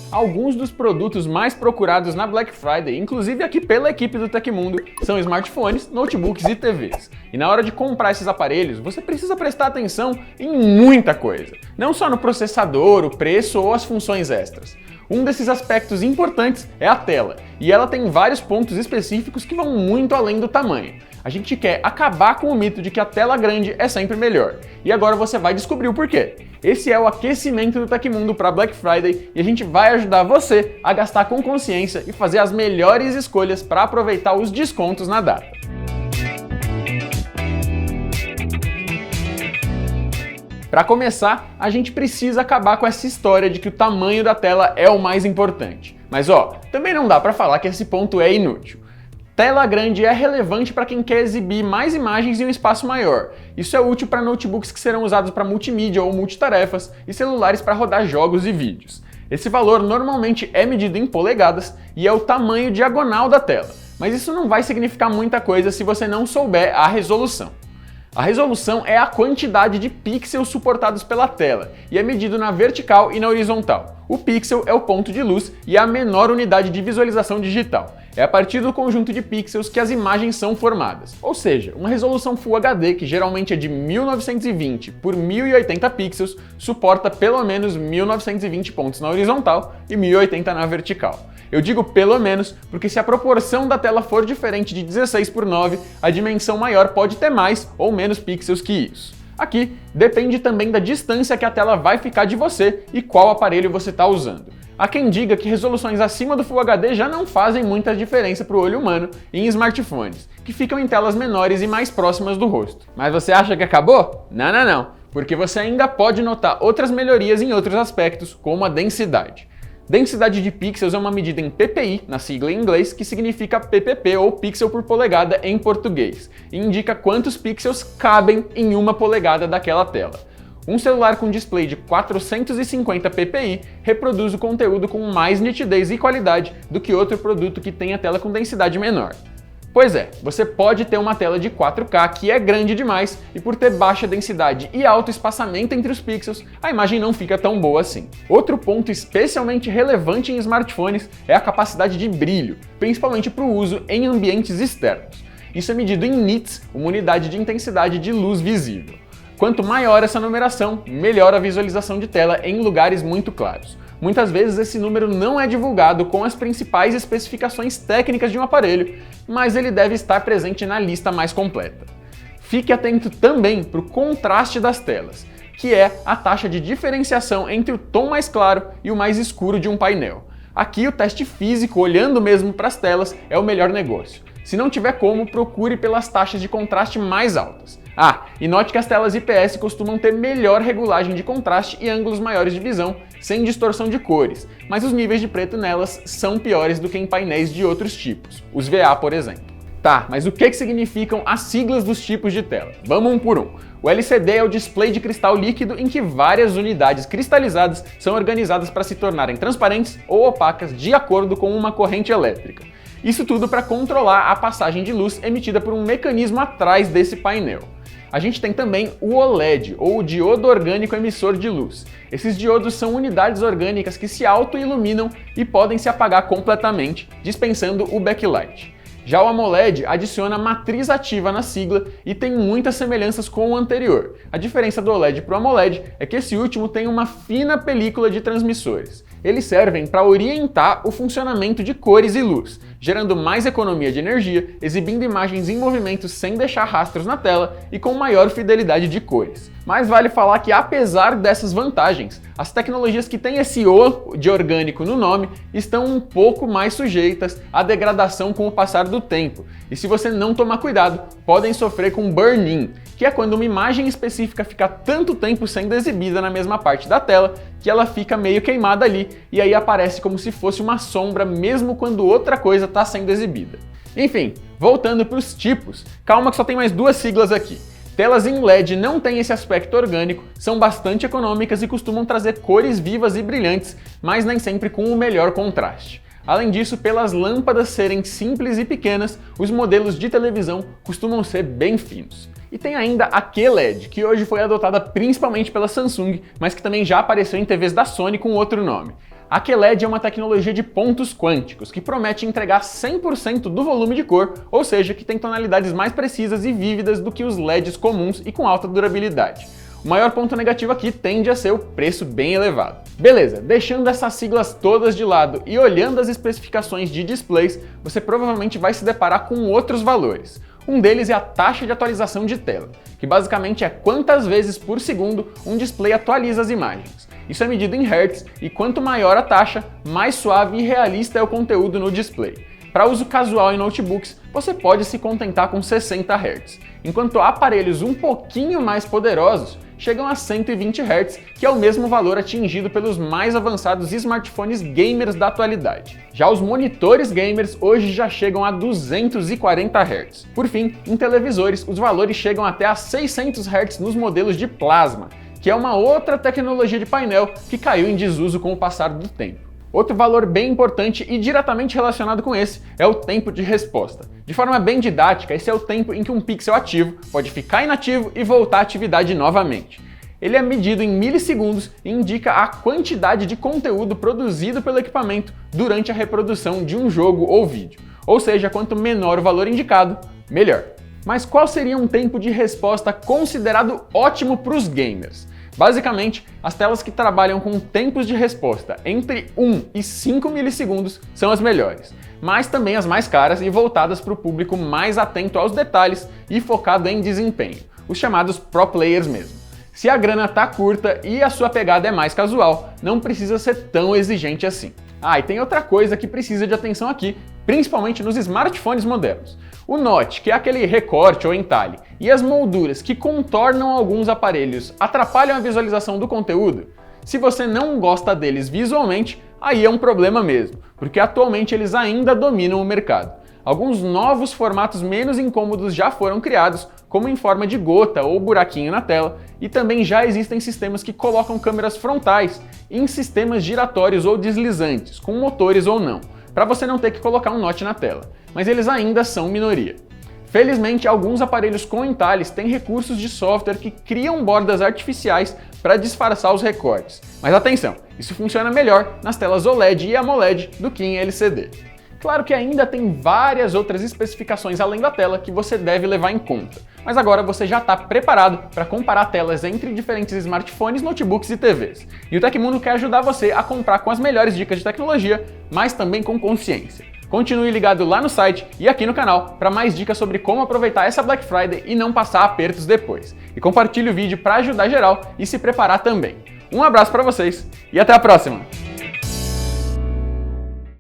Alguns dos produtos mais procurados na Black Friday, inclusive aqui pela equipe do Tecmundo, são smartphones, notebooks e TVs. E na hora de comprar esses aparelhos, você precisa prestar atenção em muita coisa. Não só no processador, o preço ou as funções extras. Um desses aspectos importantes é a tela, e ela tem vários pontos específicos que vão muito além do tamanho. A gente quer acabar com o mito de que a tela grande é sempre melhor. E agora você vai descobrir o porquê. Esse é o aquecimento do Tecmundo para Black Friday e a gente vai ajudar você a gastar com consciência e fazer as melhores escolhas para aproveitar os descontos na data. Para começar, a gente precisa acabar com essa história de que o tamanho da tela é o mais importante. Mas também não dá para falar que esse ponto é inútil. Tela grande é relevante para quem quer exibir mais imagens em um espaço maior. Isso é útil para notebooks que serão usados para multimídia ou multitarefas e celulares para rodar jogos e vídeos. Esse valor normalmente é medido em polegadas e é o tamanho diagonal da tela, mas isso não vai significar muita coisa se você não souber a resolução. A resolução é a quantidade de pixels suportados pela tela e é medido na vertical e na horizontal. O pixel é o ponto de luz e é a menor unidade de visualização digital. É a partir do conjunto de pixels que as imagens são formadas. Ou seja, uma resolução Full HD, que geralmente é de 1920 por 1080 pixels, suporta pelo menos 1920 pontos na horizontal e 1080 na vertical. Eu digo pelo menos porque se a proporção da tela for diferente de 16:9, a dimensão maior pode ter mais ou menos pixels que isso. Aqui depende também da distância que a tela vai ficar de você e qual aparelho você está usando. Há quem diga que resoluções acima do Full HD já não fazem muita diferença para o olho humano em smartphones, que ficam em telas menores e mais próximas do rosto. Mas você acha que acabou? Não, porque você ainda pode notar outras melhorias em outros aspectos, como a densidade. Densidade de pixels é uma medida em ppi, na sigla em inglês, que significa ppp ou pixel por polegada em português, e indica quantos pixels cabem em uma polegada daquela tela. Um celular com display de 450 ppi reproduz o conteúdo com mais nitidez e qualidade do que outro produto que tenha tela com densidade menor. Pois é, você pode ter uma tela de 4K que é grande demais e por ter baixa densidade e alto espaçamento entre os pixels, a imagem não fica tão boa assim. Outro ponto especialmente relevante em smartphones é a capacidade de brilho, principalmente para o uso em ambientes externos. Isso é medido em nits, uma unidade de intensidade de luz visível. Quanto maior essa numeração, melhor a visualização de tela em lugares muito claros. Muitas vezes esse número não é divulgado com as principais especificações técnicas de um aparelho, mas ele deve estar presente na lista mais completa. Fique atento também para o contraste das telas, que é a taxa de diferenciação entre o tom mais claro e o mais escuro de um painel. Aqui o teste físico, olhando mesmo para as telas, é o melhor negócio. Se não tiver como, procure pelas taxas de contraste mais altas. E note que as telas IPS costumam ter melhor regulagem de contraste e ângulos maiores de visão, sem distorção de cores, mas os níveis de preto nelas são piores do que em painéis de outros tipos, os VA, por exemplo. Mas o que significam as siglas dos tipos de tela? Vamos um por um. O LCD é o display de cristal líquido em que várias unidades cristalizadas são organizadas para se tornarem transparentes ou opacas de acordo com uma corrente elétrica. Isso tudo para controlar a passagem de luz emitida por um mecanismo atrás desse painel. A gente tem também o OLED, ou o diodo orgânico emissor de luz. Esses diodos são unidades orgânicas que se auto-iluminam e podem se apagar completamente, dispensando o backlight. Já o AMOLED adiciona matriz ativa na sigla e tem muitas semelhanças com o anterior. A diferença do OLED para o AMOLED é que esse último tem uma fina película de transmissores. Eles servem para orientar o funcionamento de cores e luz, gerando mais economia de energia, exibindo imagens em movimento sem deixar rastros na tela e com maior fidelidade de cores. Mas vale falar que, apesar dessas vantagens, as tecnologias que têm esse O de orgânico no nome estão um pouco mais sujeitas à degradação com o passar do tempo, e se você não tomar cuidado, podem sofrer com burn-in, que é quando uma imagem específica fica tanto tempo sendo exibida na mesma parte da tela que ela fica meio queimada ali e aí aparece como se fosse uma sombra mesmo quando outra coisa está sendo exibida. Enfim, voltando para os tipos, calma que só tem mais duas siglas aqui. Telas em LED não têm esse aspecto orgânico, são bastante econômicas e costumam trazer cores vivas e brilhantes, mas nem sempre com o melhor contraste. Além disso, pelas lâmpadas serem simples e pequenas, os modelos de televisão costumam ser bem finos. E tem ainda a QLED, que hoje foi adotada principalmente pela Samsung, mas que também já apareceu em TVs da Sony com outro nome. A QLED é uma tecnologia de pontos quânticos, que promete entregar 100% do volume de cor, ou seja, que tem tonalidades mais precisas e vívidas do que os LEDs comuns e com alta durabilidade. O maior ponto negativo aqui tende a ser o preço bem elevado. Beleza, deixando essas siglas todas de lado e olhando as especificações de displays, você provavelmente vai se deparar com outros valores. Um deles é a taxa de atualização de tela, que basicamente é quantas vezes por segundo um display atualiza as imagens. Isso é medido em Hz e quanto maior a taxa, mais suave e realista é o conteúdo no display. Para uso casual em notebooks, você pode se contentar com 60 Hz, enquanto aparelhos um pouquinho mais poderosos chegam a 120 Hz, que é o mesmo valor atingido pelos mais avançados smartphones gamers da atualidade. Já os monitores gamers hoje já chegam a 240 Hz. Por fim, em televisores, os valores chegam até a 600 Hz nos modelos de plasma, que é uma outra tecnologia de painel que caiu em desuso com o passar do tempo. Outro valor bem importante e diretamente relacionado com esse é o tempo de resposta. De forma bem didática, esse é o tempo em que um pixel ativo pode ficar inativo e voltar à atividade novamente. Ele é medido em milissegundos e indica a quantidade de conteúdo produzido pelo equipamento durante a reprodução de um jogo ou vídeo. Ou seja, quanto menor o valor indicado, melhor. Mas qual seria um tempo de resposta considerado ótimo para os gamers? Basicamente, as telas que trabalham com tempos de resposta entre 1 e 5 milissegundos são as melhores, mas também as mais caras e voltadas para o público mais atento aos detalhes e focado em desempenho, os chamados Pro Players mesmo. Se a grana tá curta e a sua pegada é mais casual, não precisa ser tão exigente assim. Ah, e tem outra coisa que precisa de atenção aqui, principalmente nos smartphones modernos. O notch, que é aquele recorte ou entalhe, e as molduras que contornam alguns aparelhos atrapalham a visualização do conteúdo? Se você não gosta deles visualmente, aí é um problema mesmo, porque atualmente eles ainda dominam o mercado. Alguns novos formatos menos incômodos já foram criados, como em forma de gota ou buraquinho na tela, e também já existem sistemas que colocam câmeras frontais em sistemas giratórios ou deslizantes, com motores ou não, para você não ter que colocar um notch na tela, mas eles ainda são minoria. Felizmente, alguns aparelhos com entalhes têm recursos de software que criam bordas artificiais para disfarçar os recortes. Mas atenção, isso funciona melhor nas telas OLED e AMOLED do que em LCD. Claro que ainda tem várias outras especificações além da tela que você deve levar em conta, mas agora você já está preparado para comparar telas entre diferentes smartphones, notebooks e TVs. E o Tecmundo quer ajudar você a comprar com as melhores dicas de tecnologia, mas também com consciência. Continue ligado lá no site e aqui no canal para mais dicas sobre como aproveitar essa Black Friday e não passar apertos depois. E compartilhe o vídeo para ajudar geral e se preparar também. Um abraço para vocês e até a próxima!